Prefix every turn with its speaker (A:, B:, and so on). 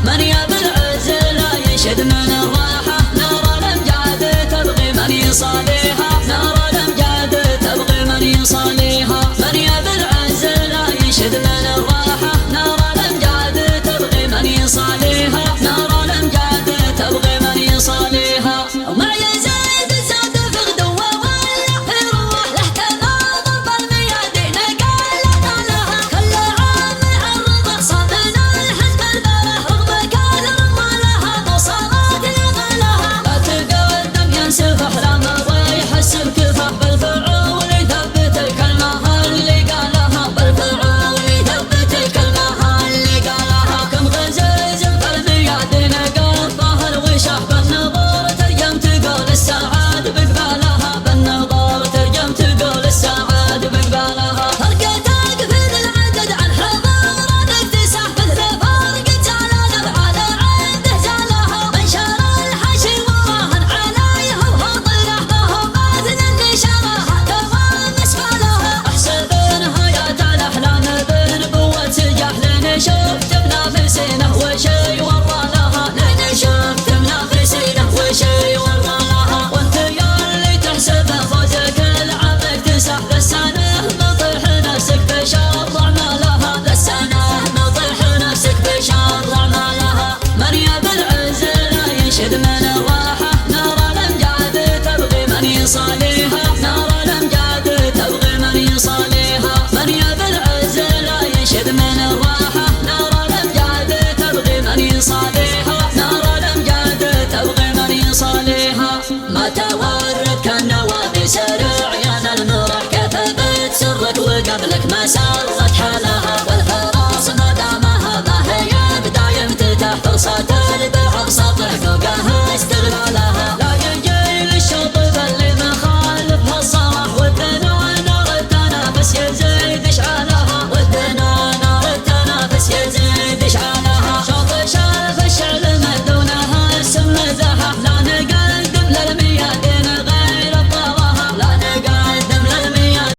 A: من يبي العز لا ينشد من الراحة، نار الأمجاد تبغي من يصاليها، نار الأمجاد تبغي من يصاليها. من يبي العز لا ينشد من الراحة، نار الأمجاد تبغي من يصاليها، نار الأمجاد تبغي من يصاليها. وما يزيد الزاد في غدوة ولا في روح له كما ضرب الميادين قالت لها. كل عام يعرض صابنا الحزب البره رغم كثر ما لها وصارت لغلها. لا تقدم ينسف أحلامه ويحس بكفاه بالفعول يثبت الكلمة اللي قالها، بالفعول يثبت الكلمة اللي قالها. كم غزيز في الميادين قطه الوشاح بالنظر ترجم تقول السعاد بقبالها، بالنظر ترجم تقول السعاد بقبالها. فرقتك في العدد عن حضور اكتساح مثل فرق جلال على عنده جالها. انشر الحشي وراهن عليها وهطرح بهم باذن النشرها دوام اسفلها. احسب نهايات الاحلام بنبوة سجاح لين شفت بنافسينه وشي ورا لها، لين شفت بنافسينه وشي ورا لها. وانت يا اللي تحسب فوزك العب اكتساح لسانه مطيح نفسك بشر اعمالها، لسانه مطيح نفسك بشر اعمالها. من يبي العز لا ينشد من الراحة، نار الأمجاد تبغي من يصاليها، نار الأمجاد تبغي من يصاليها. من يبي العز لا ينشد من الراحة، نار الأمجاد تبغي من يصاليها، نار الأمجاد تبغي من يصاليها. ما تورد كالنوابي سرع يا المرح كتبت سرك وقبلك ما سرت حالها. والفراس ما دامها ما هي بداية تحت فرصة